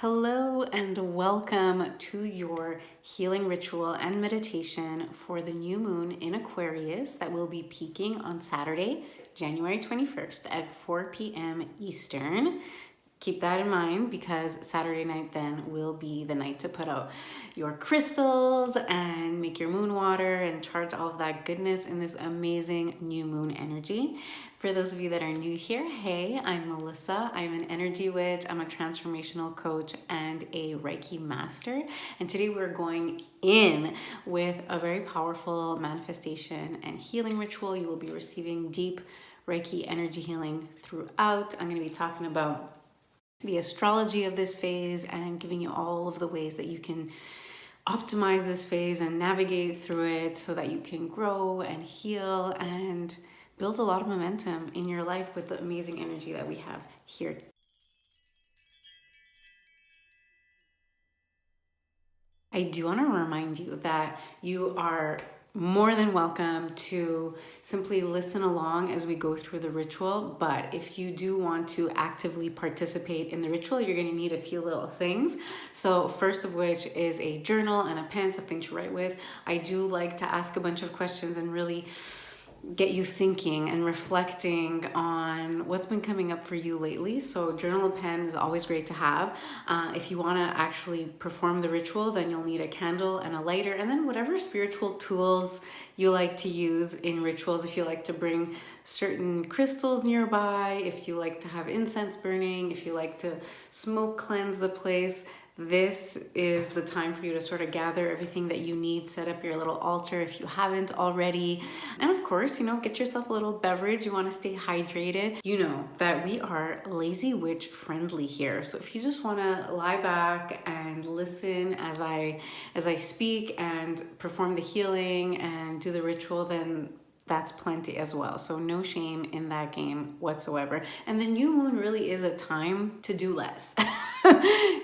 Hello and welcome to your healing ritual and meditation for the new moon in Aquarius that will be peaking on Saturday, January 21st at 4 p.m. Eastern. Keep that in mind because Saturday night then will be the night to put out your crystals and make your moon water and charge all of that goodness in this amazing new moon energy. For those of you that are new here, hey, I'm Melissa. I'm an energy witch, I'm a transformational coach, and a Reiki master. And today we're going in with a very powerful manifestation and healing ritual. You will be receiving deep Reiki energy healing throughout. I'm going to be talking about the astrology of this phase and giving you all of the ways that you can optimize this phase and navigate through it so that you can grow and heal and build a lot of momentum in your life with the amazing energy that we have here. I do want to remind you that you are more than welcome to simply listen along as we go through the ritual. But if you do want to actively participate in the ritual, you're going to need a few little things. So first of which is a journal and a pen, something to write with. I do like to ask a bunch of questions and really get you thinking and reflecting on what's been coming up for you lately. So journal and pen is always great to have. If you want to actually perform the ritual, then you'll need a candle and a lighter, and then whatever spiritual tools you like to use in rituals. If you like to bring certain crystals nearby, if you like to have incense burning, if you like to smoke cleanse the place, this is the time for you to sort of gather everything that you need, set up your little altar if you haven't already. And of course, get yourself a little beverage. You want to stay hydrated. You know that we are lazy witch friendly here. So if you just want to lie back and listen as I speak and perform the healing and do the ritual, then that's plenty as well. So no shame in that game whatsoever. And the new moon really is a time to do less.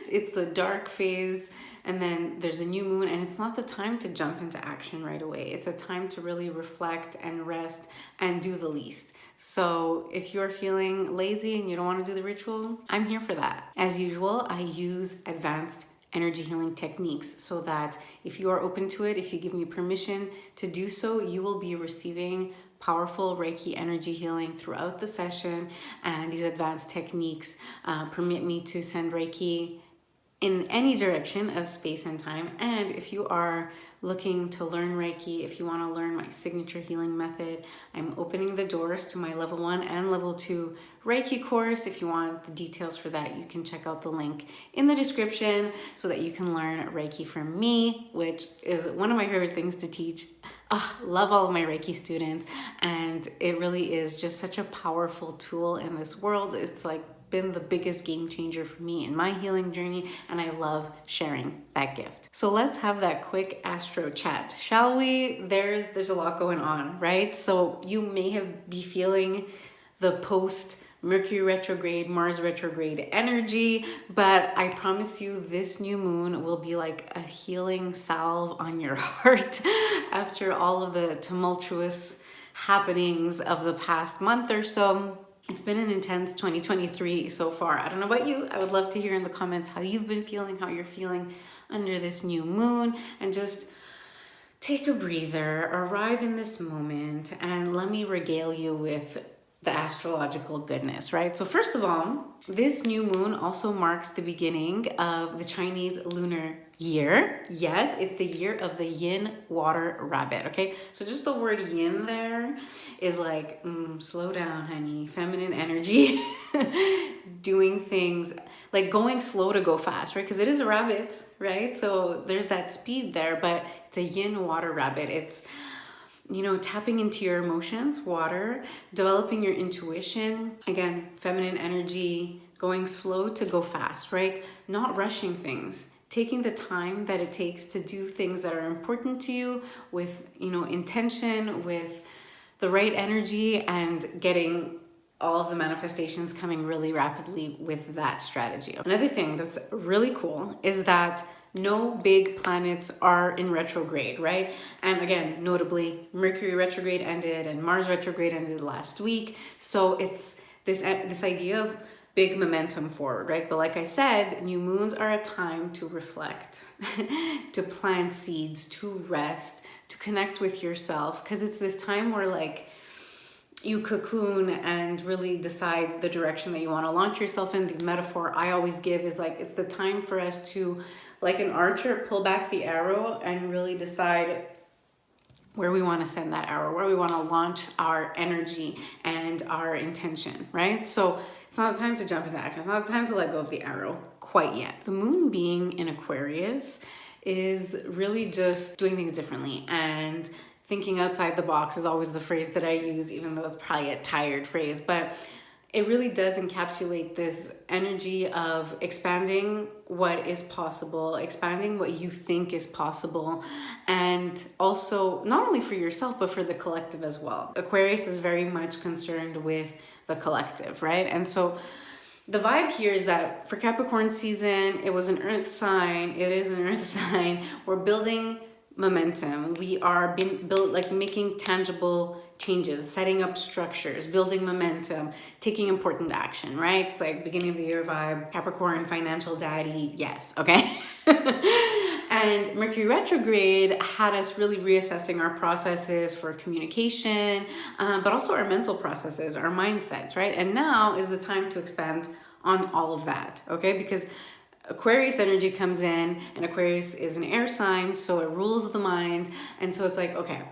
It's the dark phase, and then there's a new moon, and it's not the time to jump into action right away. It's a time to really reflect and rest and do the least. So if you're feeling lazy and you don't want to do the ritual, I'm here for that. As usual, I use advanced energy healing techniques so that if you are open to it, if you give me permission to do so, you will be receiving powerful Reiki energy healing throughout the session. And these advanced techniques permit me to send Reiki in any direction of space and time. And if you are looking to learn Reiki, if you want to learn my signature healing method, I'm opening the doors to my level 1 and level 2 Reiki course. If you want the details for that, you can check out the link in the description so that you can learn Reiki from me, which is one of my favorite things to teach. Love all of my Reiki students, and it really is just such a powerful tool in this world. It's like been the biggest game changer for me in my healing journey, and I love sharing that gift. So let's have that quick astro chat, shall we? There's a lot going on, right? So you may be feeling the post Mercury retrograde, Mars retrograde energy, but I promise you this new moon will be like a healing salve on your heart after all of the tumultuous happenings of the past month or so. It's been an intense 2023 so far. I don't know about you. I would love to hear in the comments how you've been feeling, how you're feeling under this new moon, and just take a breather, arrive in this moment, and let me regale you with the astrological goodness, right? So first of all, this new moon also marks the beginning of the Chinese lunar year. Yes, it's the year of the yin water rabbit, okay? So just the word yin there is like, slow down, honey, feminine energy, doing things, like going slow to go fast, right? Because it is a rabbit, right? So there's that speed there, but it's a yin water rabbit. It's tapping into your emotions, water, developing your intuition, again, feminine energy, going slow to go fast, right? Not rushing things, taking the time that it takes to do things that are important to you with, intention, with the right energy, and getting all of the manifestations coming really rapidly with that strategy. Another thing that's really cool is that no big planets are in retrograde, right? And again, notably, Mercury retrograde ended and Mars retrograde ended last week. So it's this idea of big momentum forward, right? But like I said, new moons are a time to reflect, to plant seeds, to rest, to connect with yourself, because it's this time where like you cocoon and really decide the direction that you want to launch yourself in. The metaphor I always give is like, it's the time for us to, like an archer, pull back the arrow and really decide where we want to send that arrow, where we want to launch our energy and our intention, right? So it's not time to jump into action. It's not time to let go of the arrow quite yet. The moon being in Aquarius is really just doing things differently, and thinking outside the box is always the phrase that I use, even though it's probably a tired phrase, but it really does encapsulate this energy of expanding what is possible, expanding what you think is possible, and also not only for yourself, but for the collective as well. Aquarius is very much concerned with the collective, right? And so the vibe here is that for Capricorn season, it was an earth sign, it is an earth sign. We're building momentum. We are making tangible changes, setting up structures, building momentum, taking important action, right? It's like beginning of the year vibe, Capricorn, financial daddy, yes, okay? And Mercury retrograde had us really reassessing our processes for communication, but also our mental processes, our mindsets, right? And now is the time to expand on all of that, okay? Because Aquarius energy comes in, and Aquarius is an air sign, so it rules the mind. And so it's like, okay,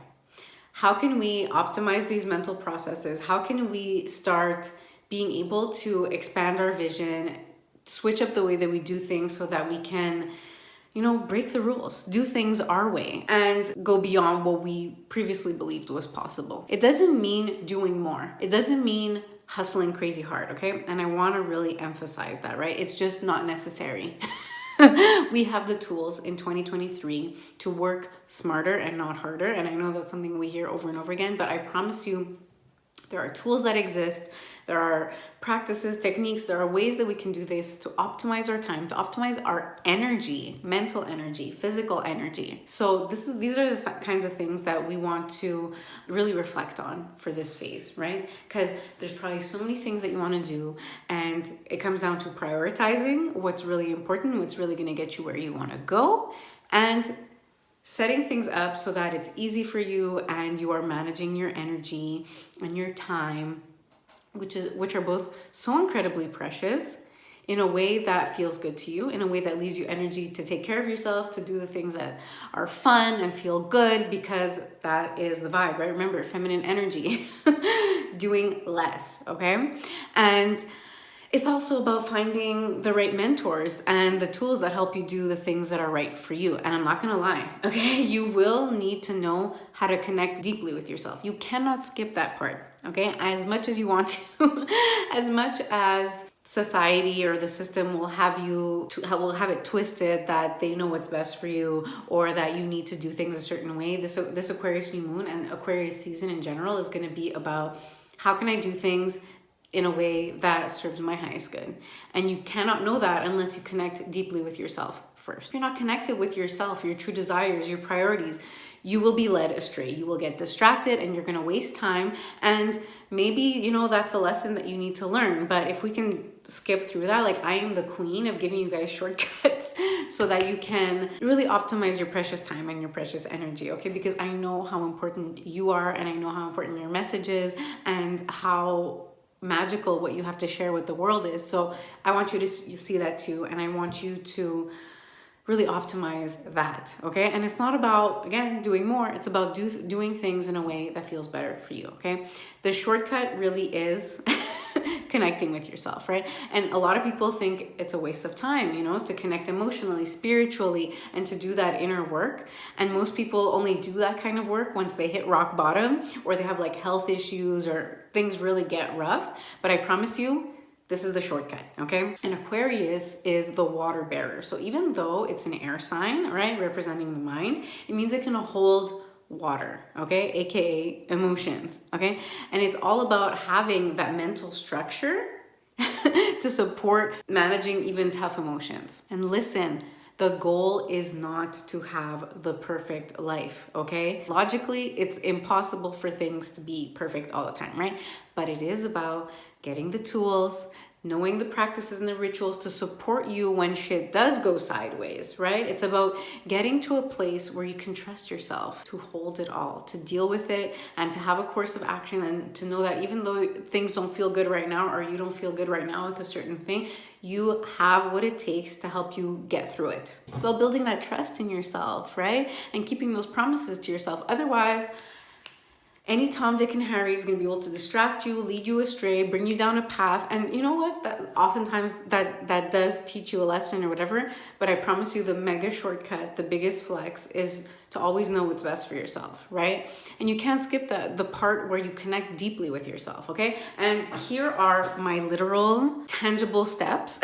how can we optimize these mental processes? How can we start being able to expand our vision, switch up the way that we do things so that we can, you know, break the rules, do things our way, and go beyond what we previously believed was possible. It doesn't mean doing more. It doesn't mean hustling crazy hard, okay? And I want to really emphasize that, right? It's just not necessary. We have the tools in 2023 to work smarter and not harder. And I know that's something we hear over and over again, but I promise you, there are tools that exist. There are practices, techniques, there are ways that we can do this to optimize our time, to optimize our energy, mental energy, physical energy. So these are the kinds of things that we want to really reflect on for this phase, right? Because there's probably so many things that you want to do, and it comes down to prioritizing what's really important, what's really going to get you where you want to go, and setting things up so that it's easy for you and you are managing your energy and your time, which are both so incredibly precious, in a way that feels good to you, in a way that leaves you energy to take care of yourself, to do the things that are fun and feel good, because that is the vibe, right? Remember, feminine energy, doing less, okay? And it's also about finding the right mentors and the tools that help you do the things that are right for you. And I'm not gonna lie, okay? You will need to know how to connect deeply with yourself. You cannot skip that part, okay? As much as you want to, as much as society or the system will have it twisted that they know what's best for you, or that you need to do things a certain way. This Aquarius new moon and Aquarius season in general is gonna be about, how can I do things in a way that serves my highest good? And you cannot know that unless you connect deeply with yourself first. If you're not connected with yourself, your true desires, your priorities, you will be led astray. You will get distracted and you're gonna waste time. And maybe, you know, that's a lesson that you need to learn. But if we can skip through that, like I am the queen of giving you guys shortcuts so that you can really optimize your precious time and your precious energy, okay? Because I know how important you are, and I know how important your message is, and how magical what you have to share with the world is. So I want you to see that too, and I want you to really optimize that, okay? And it's not about, again, doing more. It's about doing things in a way that feels better for you, okay? The shortcut really is connecting with yourself, right? And a lot of people think it's a waste of time, you know, to connect emotionally, spiritually, and to do that inner work. And most people only do that kind of work once they hit rock bottom, or they have like health issues, or things really get rough. But I promise you, this is the shortcut, okay? And Aquarius is the water bearer. So even though it's an air sign, right, representing the mind, it means it can hold water, okay? AKA emotions, okay? And it's all about having that mental structure to support managing even tough emotions. And listen, the goal is not to have the perfect life, okay? Logically, it's impossible for things to be perfect all the time, right? But it is about getting the tools, knowing the practices and the rituals to support you when shit does go sideways, right? It's about getting to a place where you can trust yourself to hold it all, to deal with it, and to have a course of action, and to know that even though things don't feel good right now, or you don't feel good right now with a certain thing, you have what it takes to help you get through it. It's about building that trust in yourself, right? And keeping those promises to yourself. Otherwise, any Tom, Dick, and Harry is going to be able to distract you, lead you astray, bring you down a path. And you know what? That oftentimes that does teach you a lesson or whatever. But I promise you, the mega shortcut, the biggest flex, is to always know what's best for yourself, right? And you can't skip the part where you connect deeply with yourself, okay? And here are my literal, tangible steps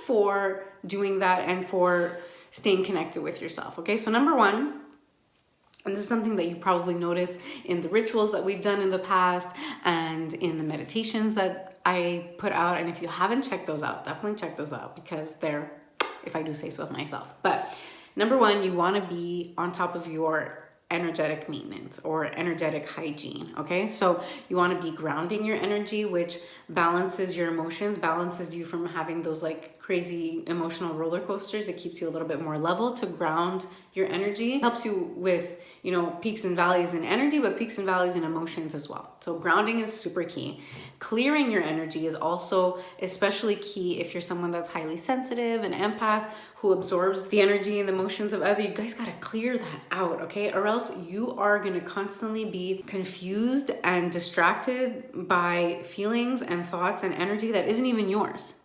for doing that and for staying connected with yourself, okay? So number one, and this is something that you probably notice in the rituals that we've done in the past and in the meditations that I put out. And if you haven't checked those out, definitely check those out, because they're, if I do say so myself. But number one, you want to be on top of your energetic maintenance or energetic hygiene, okay? So you want to be grounding your energy, which balances your emotions, balances you from having those like crazy emotional roller coasters. It keeps you a little bit more level to ground your energy. It helps you with, you know, peaks and valleys in energy, but peaks and valleys in emotions as well. So grounding is super key. Clearing your energy is also especially key if you're someone that's highly sensitive, an empath who absorbs the energy and the emotions of others. You guys got to clear that out, okay? Or else you are going to constantly be confused and distracted by feelings and thoughts and energy that isn't even yours,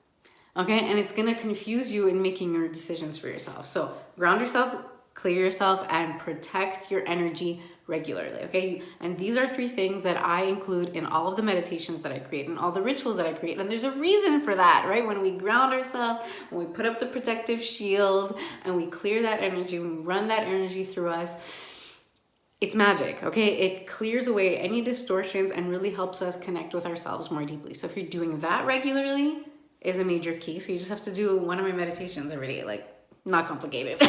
okay? And it's going to confuse you in making your decisions for yourself. So ground yourself, clear yourself, and protect your energy regularly, okay? And these are 3 things that I include in all of the meditations that I create and all the rituals that I create. And there's a reason for that, right? When we ground ourselves, when we put up the protective shield and we clear that energy, when we run that energy through us, it's magic, okay? It clears away any distortions and really helps us connect with ourselves more deeply. So if you're doing that regularly, is a major key. So you just have to do one of my meditations every day, like not complicated.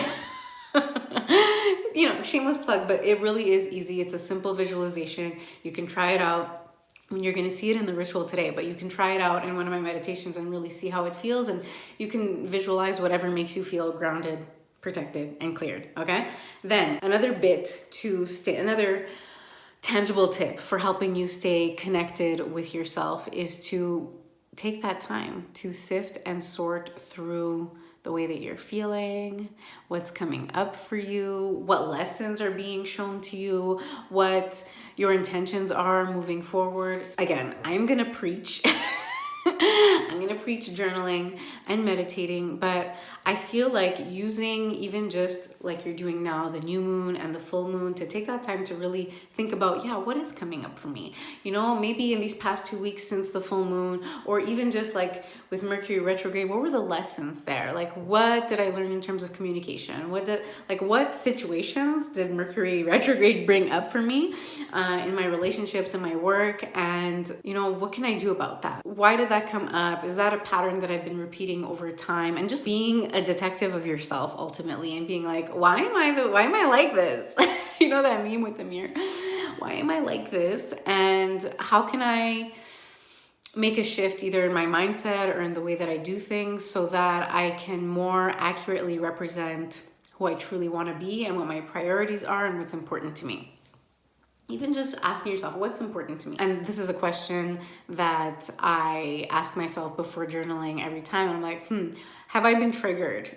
You know, shameless plug, but it really is easy. It's a simple visualization. You can try it out. I mean, you're going to see it in the ritual today, but you can try it out in one of my meditations and really see how it feels. And you can visualize whatever makes you feel grounded, protected, and cleared. Okay. Then another bit to stay, another tangible tip for helping you stay connected with yourself is to take that time to sift and sort through the way that you're feeling, what's coming up for you, what lessons are being shown to you, what your intentions are moving forward. Again, I'm gonna preach. I'm gonna preach journaling and meditating, but I feel like using even just like you're doing now, the new moon and the full moon, to take that time to really think about, yeah, what is coming up for me? You know, maybe in these past 2 weeks since the full moon, or even just like with Mercury retrograde, what were the lessons there? Like, what did I learn in terms of communication? What situations did Mercury retrograde bring up for me in my relationships and my work? And, you know, what can I do about that? Why did that come up? Is that a pattern that I've been repeating over time? And just being a detective of yourself ultimately, and being like, why am I like this? You know that meme with the mirror? Why am I like this? And how can I make a shift either in my mindset or in the way that I do things so that I can more accurately represent who I truly want to be and what my priorities are and what's important to me? Even just asking yourself, what's important to me? And this is a question that I ask myself before journaling every time. And I'm like, have I been triggered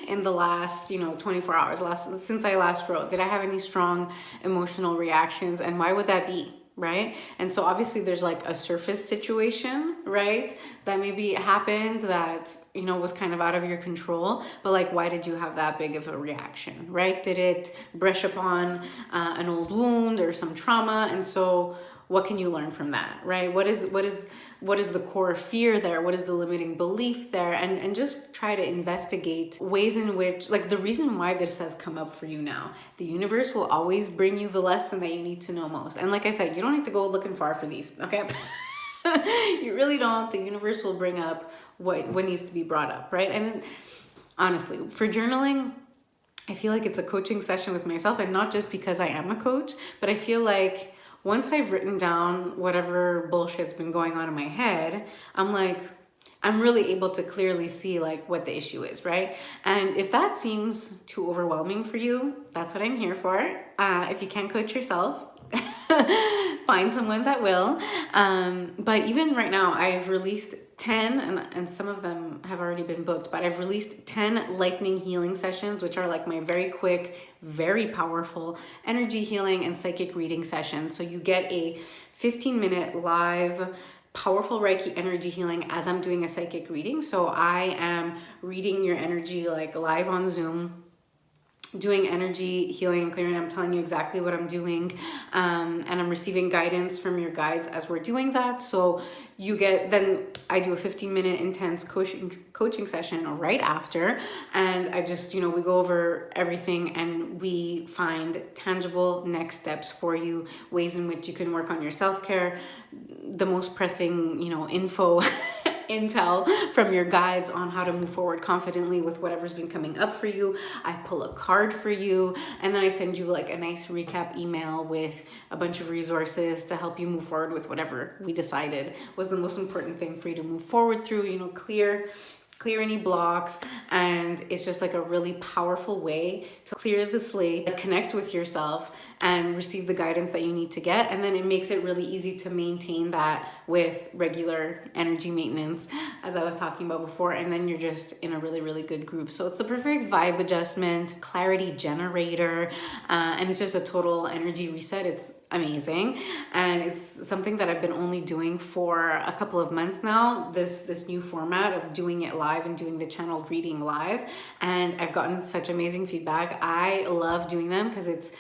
in the last, 24 hours, since I last wrote? Did I have any strong emotional reactions? And why would that be? Right? And so obviously there's like a surface situation, right? That maybe happened that, was kind of out of your control, but like, why did you have that big of a reaction, right? Did it brush upon an old wound or some trauma? And so what can you learn from that, right? What is the core fear there? What is the limiting belief there? And just try to investigate ways in which, like, the reason why this has come up for you now. The universe will always bring you the lesson that you need to know most. And like I said, you don't need to go looking far for these, okay? You really don't. The universe will bring up what needs to be brought up, right? And honestly, for journaling, I feel like it's a coaching session with myself, and not just because I am a coach, but I feel like once I've written down whatever bullshit's been going on in my head, I'm really able to clearly see like what the issue is, right? And if that seems too overwhelming for you, that's what I'm here for. If you can't coach yourself, find someone that will. But even right now, I've released 10, and some of them have already been booked, but I've released 10 lightning healing sessions, which are like my very quick, very powerful energy healing and psychic reading sessions. So you get a 15-minute live powerful Reiki energy healing as I'm doing a psychic reading. So I am reading your energy like live on Zoom, doing energy healing and clearing. I'm telling you exactly what I'm doing, and I'm receiving guidance from your guides as we're doing that. So then I do a 15-minute intense coaching session right after, and I just, we go over everything and we find tangible next steps for you, ways in which you can work on your self-care, the most pressing, info intel from your guides on how to move forward confidently with whatever's been coming up for you. I pull a card for you, and then I send you like a nice recap email with a bunch of resources to help you move forward with whatever we decided was the most important thing for you to move forward through, clear any blocks. And it's just like a really powerful way to clear the slate, connect with yourself, and receive the guidance that you need to get. And then it makes it really easy to maintain that with regular energy maintenance, as I was talking about before. And then you're just in a really, really good groove. So it's the perfect vibe adjustment, clarity generator, and it's just a total energy reset. It's amazing. And it's something that I've been only doing for a couple of months now, this new format of doing it live and doing the channeled reading live. And I've gotten such amazing feedback. I love doing them because it's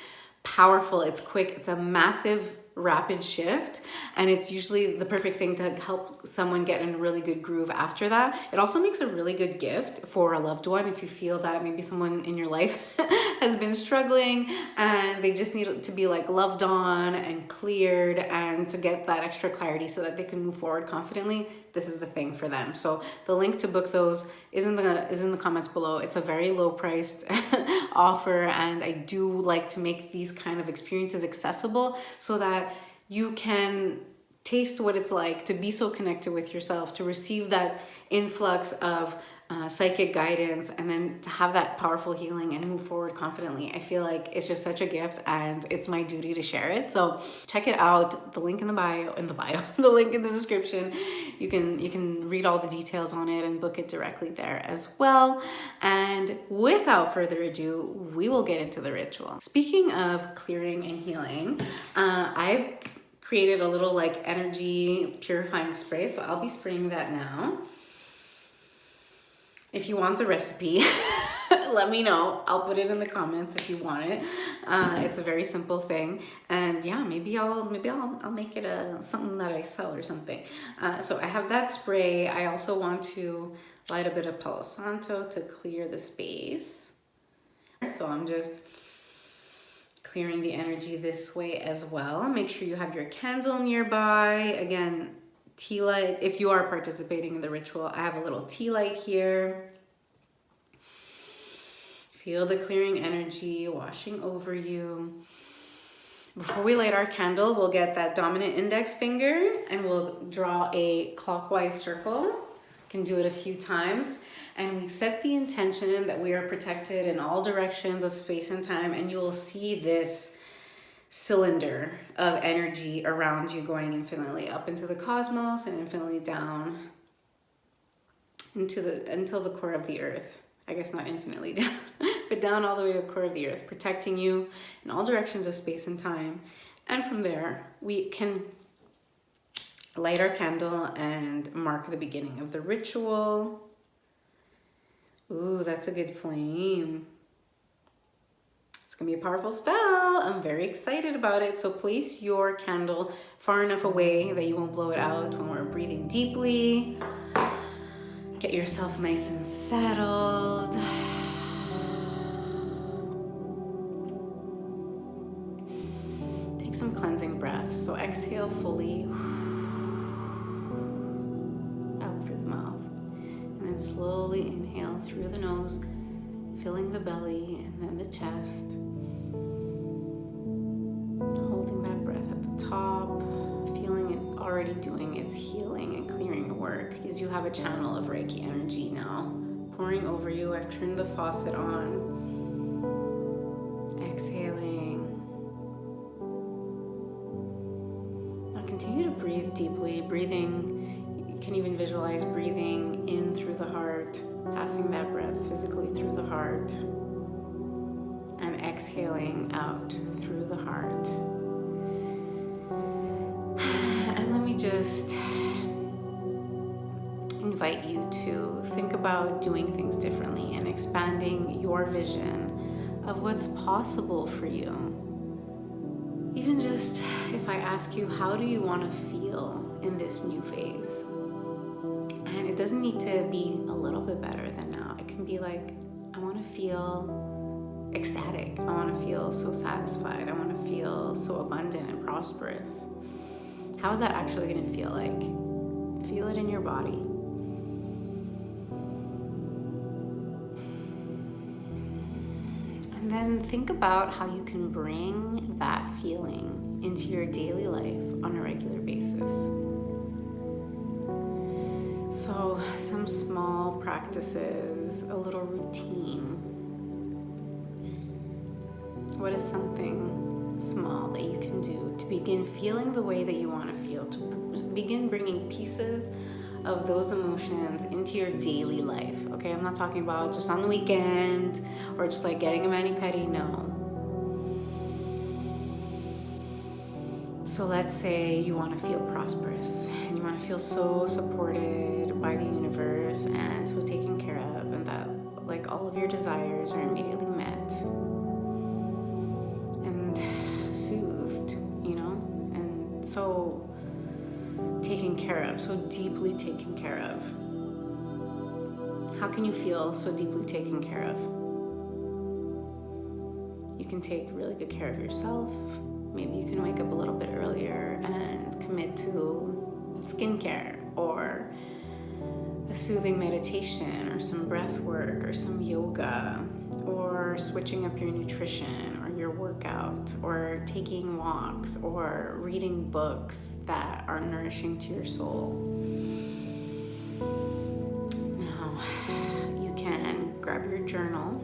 powerful, it's quick, it's a massive rapid shift, and it's usually the perfect thing to help someone get in a really good groove after that. It also makes a really good gift for a loved one if you feel that maybe someone in your life has been struggling and they just need to be like loved on and cleared, and to get that extra clarity so that they can move forward confidently. This is the thing for them. So the link to book those is in the comments below. It's a very low priced offer, and I do like to make these kind of experiences accessible so that you can taste what it's like to be so connected with yourself, to receive that influx of psychic guidance, and then to have that powerful healing and move forward confidently. I feel like it's just such a gift, and it's my duty to share it. So check it out. The link in the bio, the link in the description. You can read all the details on it and book it directly there as well. And without further ado, we will get into the ritual. Speaking of clearing and healing, I've created a little like energy purifying spray. So I'll be spraying that now. If you want the recipe, let me know. I'll put it in the comments if you want it. It's a very simple thing, and yeah, maybe I'll make it something that I sell or something. So I have that spray. I also want to light a bit of Palo Santo to clear the space. So I'm just clearing the energy this way as well. Make sure you have your candle nearby. Again, tea light, if you are participating in the ritual, I have a little tea light here. Feel the clearing energy washing over you. Before we light our candle, we'll get that dominant index finger and we'll draw a clockwise circle. You can do it a few times. And we set the intention that we are protected in all directions of space and time, and you will see this cylinder of energy around you going infinitely up into the cosmos and infinitely down until the core of the earth. I guess not infinitely down, but down all the way to the core of the earth, protecting you in all directions of space and time. And from there, we can light our candle and mark the beginning of the ritual. Ooh, that's a good flame. Gonna be a powerful spell. I'm very excited about it. So place your candle far enough away that you won't blow it out when we're breathing deeply. Get yourself nice and settled. Take some cleansing breaths. So exhale fully out through the mouth, and then slowly inhale through the nose, filling the belly and then the chest. Holding that breath at the top, feeling it already doing its healing and clearing work, is you have a channel of Reiki energy now pouring over you. I've turned the faucet on. Exhaling. Now continue to breathe deeply. Breathing, you can even visualize breathing in through the heart, passing that breath physically through the heart, and exhaling out through the heart. And let me just invite you to think about doing things differently and expanding your vision of what's possible for you. Even just if I ask you, how do you want to feel in this new phase? And it doesn't need to be a little bit better than now. It can be like, I want to feel ecstatic. I want to feel so satisfied. I want to feel so abundant and prosperous. How is that actually going to feel like? Feel it in your body. And then think about how you can bring that feeling into your daily life on a regular basis. So some small practices, a little routine. What is something small that you can do to begin feeling the way that you want to feel, to begin bringing pieces of those emotions into your daily life? Okay, I'm not talking about just on the weekend or just like getting a mani-pedi, no. So let's say you want to feel prosperous and you want to feel so supported by the universe and so taken care of, and that like all of your desires are immediately met and soothed, you know, and so taken care of, so deeply taken care of. How can you feel so deeply taken care of? You can take really good care of yourself. Maybe you can wake up a little bit earlier and commit to skincare or a soothing meditation or some breath work or some yoga, or switching up your nutrition or your workout, or taking walks or reading books that are nourishing to your soul. Now, you can grab your journal.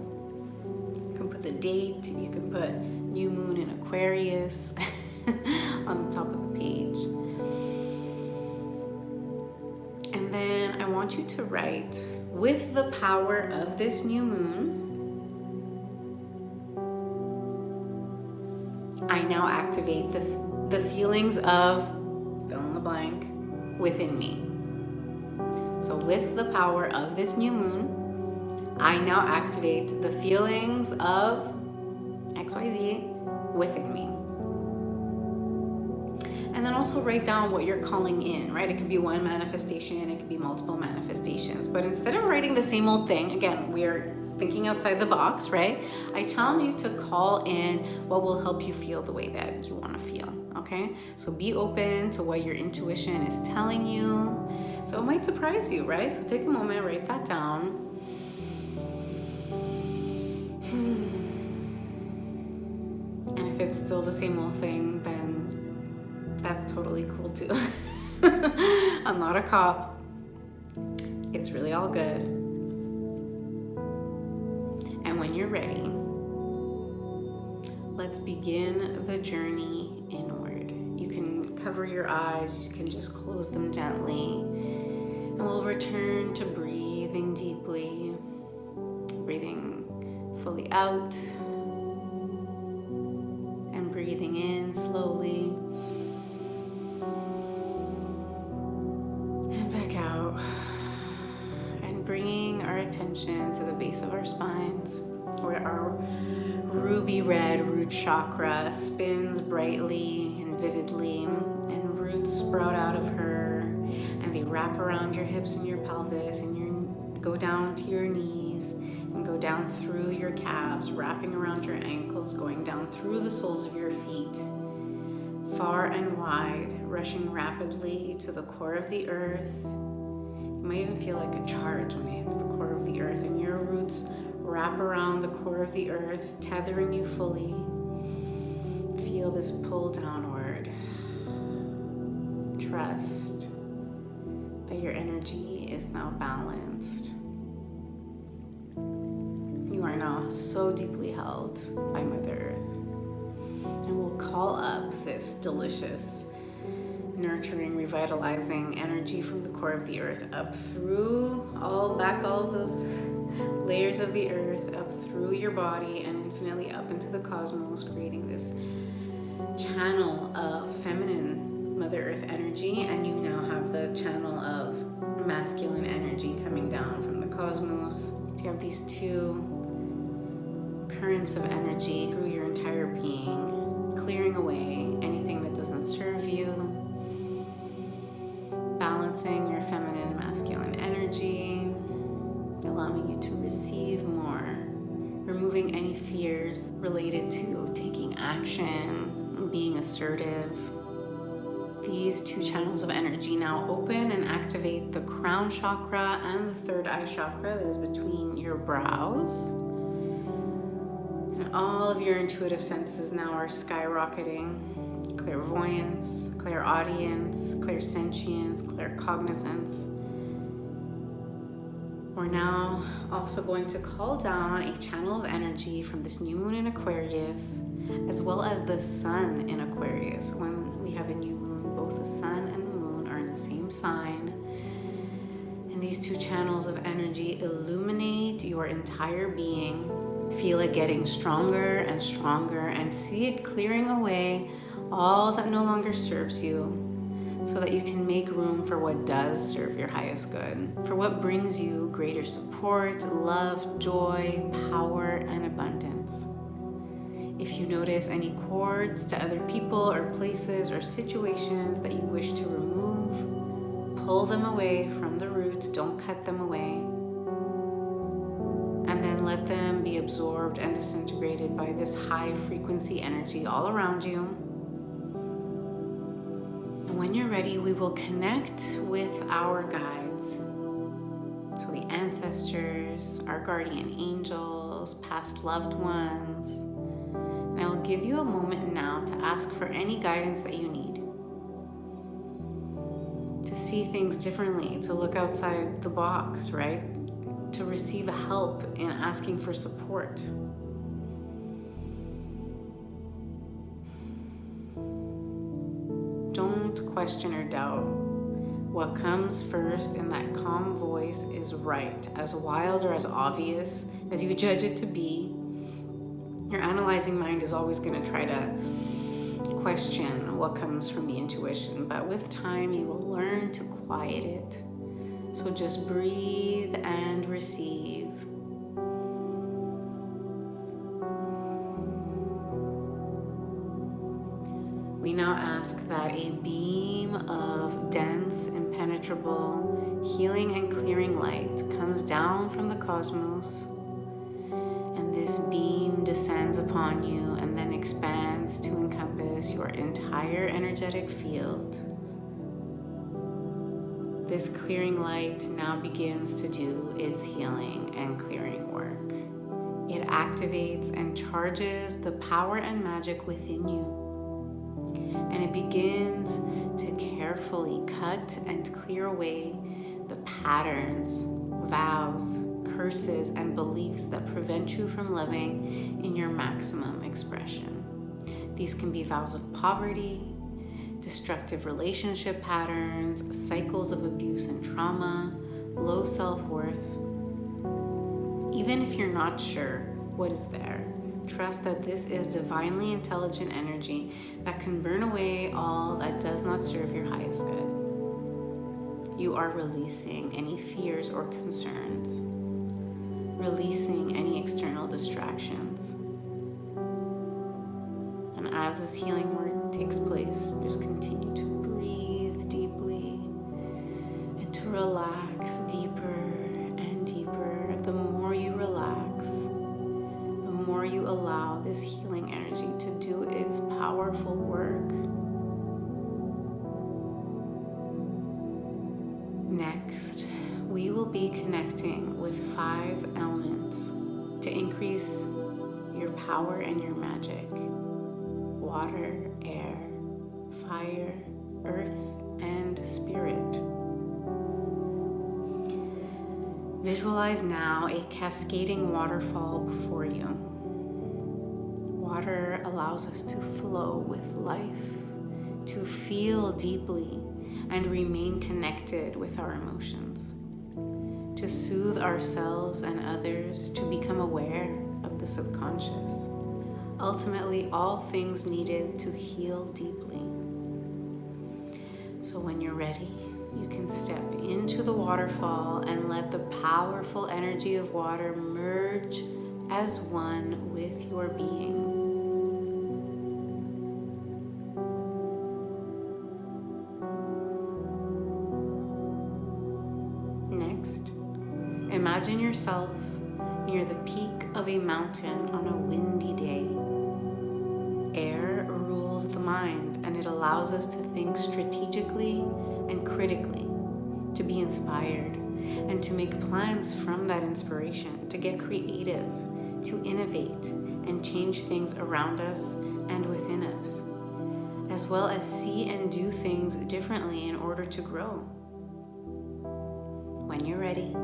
You can put the date, you can put new moon in Aquarius on the top of the page. And then I want you to write, with the power of this new moon, I now activate the feelings of fill in the blank within me. So with the power of this new moon, I now activate the feelings of XYZ within me. And then also write down what you're calling in, right? It could be one manifestation, it could be multiple manifestations. But instead of writing the same old thing, again, we're thinking outside the box, right? I challenge you to call in what will help you feel the way that you want to feel, okay? So be open to what your intuition is telling you. So it might surprise you, right? So take a moment, write that down. And if it's still the same old thing, then that's totally cool too. I'm not a cop. It's really all good. And when you're ready, let's begin the journey inward. You can cover your eyes, you can just close them gently, and we'll return to breathing deeply, breathing fully out, and breathing in slowly, and back out, and bringing our attention to the base of our spines, where our ruby red root chakra spins brightly and vividly, and roots sprout out of her, and they wrap around your hips and your pelvis, and you go down to your knees and go down through your calves, wrapping around your ankles, going down through the soles of your feet, far and wide, rushing rapidly to the core of the earth. You might even feel like a charge when it hits the core of the earth, and your roots wrap around the core of the earth, tethering you fully. Feel this pull downward. trust that your energy is now balanced. You are now so deeply held by Mother Earth. And we'll call up this delicious, nurturing, revitalizing energy from the core of the earth up through all of those layers of the earth, up through your body and infinitely up into the cosmos, creating this channel of feminine Mother Earth energy. And you now have the channel of masculine energy coming down from the cosmos. You have these two currents of energy through your entire being, clearing away anything that doesn't serve you, balancing your feminine and masculine energy, allowing you to receive more, removing any fears related to taking action, being assertive. These two channels of energy now open and activate the crown chakra and the third eye chakra that is between your brows. And all of your intuitive senses now are skyrocketing. Clairvoyance, clairaudience, clairsentience, claircognizance. We're now also going to call down a channel of energy from this new moon in Aquarius, as well as the sun in Aquarius. When we have a new moon, both the sun and the moon are in the same sign. And these two channels of energy illuminate your entire being. Feel it getting stronger and stronger, and see it clearing away all that no longer serves you, so that you can make room for what does serve your highest good, for what brings you greater support, love, joy, power, and abundance. If you notice any cords to other people or places or situations that you wish to remove, pull them away from the root, don't cut them away, and then let them be absorbed and disintegrated by this high frequency energy all around you. When you're ready, we will connect with our guides. So the ancestors, our guardian angels, past loved ones. And I will give you a moment now to ask for any guidance that you need. To see things differently, to look outside the box, right? To receive help in asking for support. Don't question or doubt. What comes first in that calm voice is right, as wild or as obvious as you judge it to be. Your analyzing mind is always going to try to question what comes from the intuition, but with time you will learn to quiet it. So just breathe and receive. We now ask that a beam of dense, impenetrable, healing and clearing light comes down from the cosmos, and this beam descends upon you and then expands to encompass your entire energetic field. This clearing light now begins to do its healing and clearing work. It activates and charges the power and magic within you. And it begins to carefully cut and clear away the patterns, vows, curses, and beliefs that prevent you from living in your maximum expression. These can be vows of poverty, destructive relationship patterns, cycles of abuse and trauma, low self-worth. Even if you're not sure what is there, trust that this is divinely intelligent energy that can burn away all that does not serve your highest good. You are releasing any fears or concerns, releasing any external distractions. And as this healing work takes place, just continue to breathe deeply and to relax deeper and deeper. The more you relax, the more you allow this healing energy to do its powerful work. Next, we will be connecting with 5 elements to increase your power and your magic. Water, air, fire, earth, and to spirit. Visualize now a cascading waterfall before you. Water allows us to flow with life, to feel deeply and remain connected with our emotions, to soothe ourselves and others, to become aware of the subconscious. Ultimately, all things needed to heal deeply. So when you're ready, you can step into the waterfall and let the powerful energy of water merge as one with your being. Next, imagine yourself near the peak of a mountain on a windy day. Air rules the mind, and it allows us to think strategically and critically, to be inspired, and to make plans from that inspiration, to get creative, to innovate and change things around us and within us, as well as see and do things differently in order to grow. When you're ready,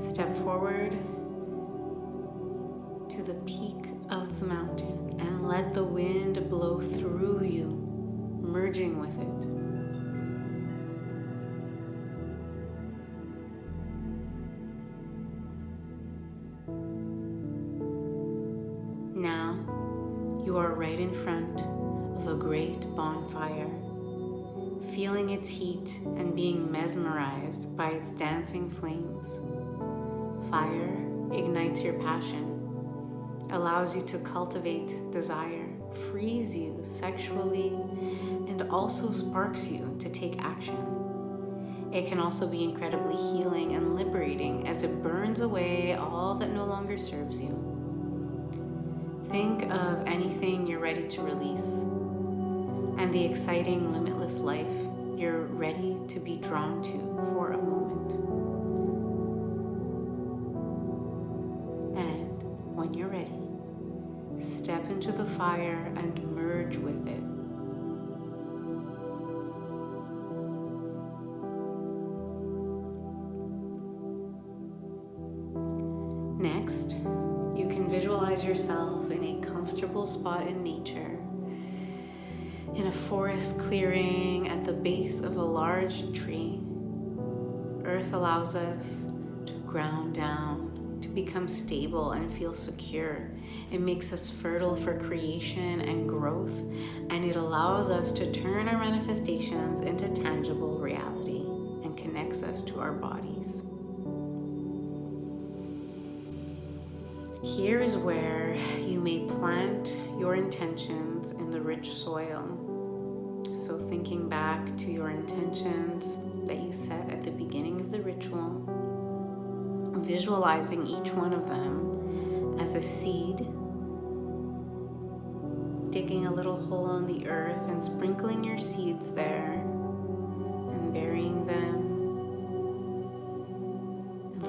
step forward to the peak of the mountain and let the wind blow through you, merging with it. Now, you are right in front of a great bonfire, feeling its heat and being mesmerized by its dancing flames. Fire ignites your passion, allows you to cultivate desire, frees you sexually, and also sparks you to take action. It can also be incredibly healing and liberating as it burns away all that no longer serves you. Think of anything you're ready to release and the exciting, limitless life you're ready to be drawn to for a moment. And when you're ready, step into the fire and merge with it. Next, you can visualize yourself in a comfortable spot in nature, in a forest clearing at the base of a large tree. Earth allows us to ground down, to become stable and feel secure. It makes us fertile for creation and growth, and it allows us to turn our manifestations into tangible reality and connects us to our bodies. Here is where you may plant your intentions in the rich soil. So thinking back to your intentions that you set at the beginning of the ritual, visualizing each one of them as a seed, digging a little hole in the earth and sprinkling your seeds there and burying them,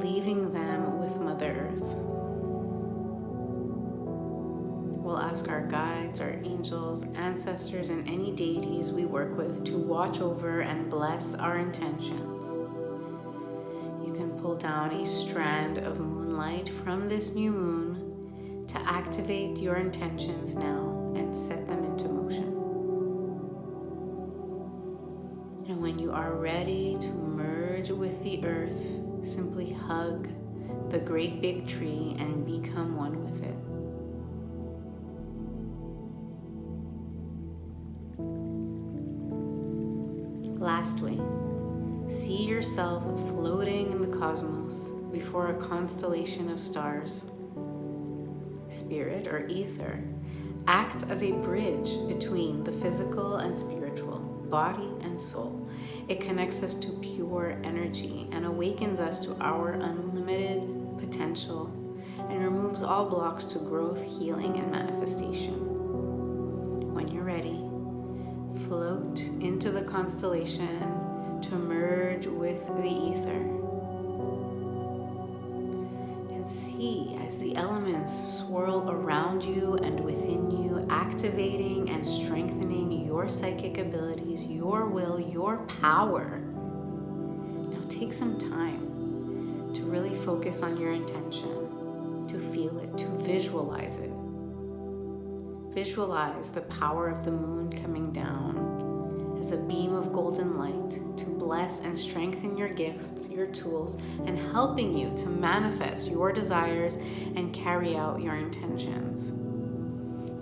leaving them with Mother Earth. We'll ask our guides, our angels, ancestors, and any deities we work with to watch over and bless our intentions. You can pull down a strand of moonlight from this new moon to activate your intentions now and set them into motion. And when you are ready to merge with the earth, simply hug the great big tree and become one with it. Lastly, see yourself floating in the cosmos before a constellation of stars. Spirit or ether acts as a bridge between the physical and spiritual, body and soul. It connects us to pure energy and awakens us to our unlimited potential and removes all blocks to growth, healing, and manifestation. When you're ready, float into the constellation to merge with the ether and see see as the elements swirl around you and within you, activating and strengthening your psychic abilities, your will, your power. Now take some time to really focus on your intention, to feel it, to visualize it. Visualize the power of the moon coming down as a beam of golden light to bless and strengthen your gifts, your tools, and helping you to manifest your desires and carry out your intentions.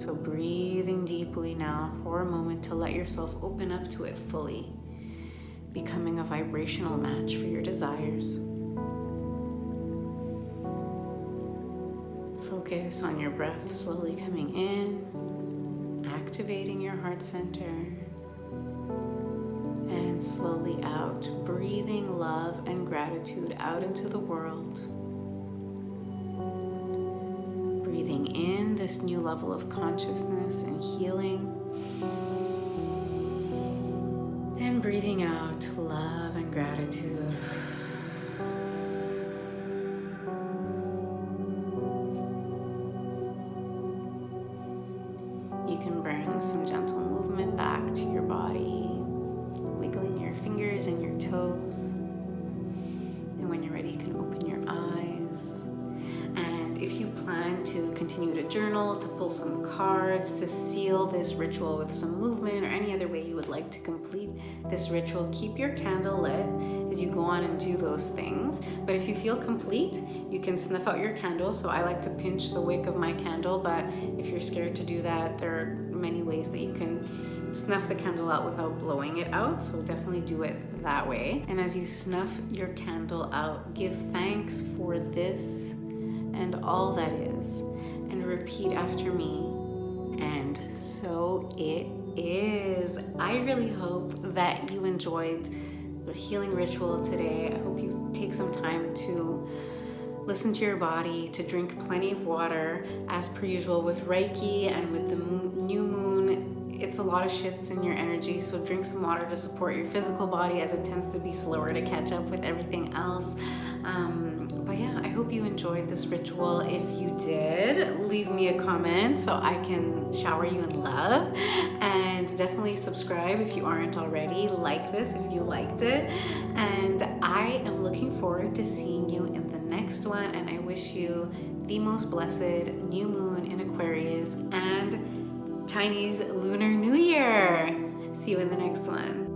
So breathing deeply now for a moment to let yourself open up to it fully, becoming a vibrational match for your desires. Focus on your breath slowly coming in, activating your heart center, and slowly out, breathing love and gratitude out into the world. Breathing in this new level of consciousness and healing, and breathing out love and gratitude. You can bring some gentle movement back to your body, wiggling your fingers and your toes. And when you're ready, you can open your eyes. And if you plan to continue to journal, to pull some cards, to seal this ritual with some movement, or any other way you would like to complete this ritual, keep your candle lit as you go on and do those things. But if you feel complete, you can snuff out your candle. So I like to pinch the wick of my candle, but if you're scared to do that, there are many ways that you can snuff the candle out without blowing it out. So definitely do it that way. And as you snuff your candle out, give thanks for this and all that is, and repeat after me. And so it is. I really hope that you enjoyed the healing ritual today. I hope you take some time to listen to your body, to drink plenty of water as per usual. With Reiki and with the new moon, it's a lot of shifts in your energy, so drink some water to support your physical body as it tends to be slower to catch up with everything else. But yeah, I hope you enjoyed this ritual. If you did, leave me a comment so I can shower you in love, and definitely subscribe if you aren't already. Like this if you liked it, and I am looking forward to seeing you in the next one, and I wish you the most blessed new moon in Aquarius and Chinese Lunar New Year. See you in the next one.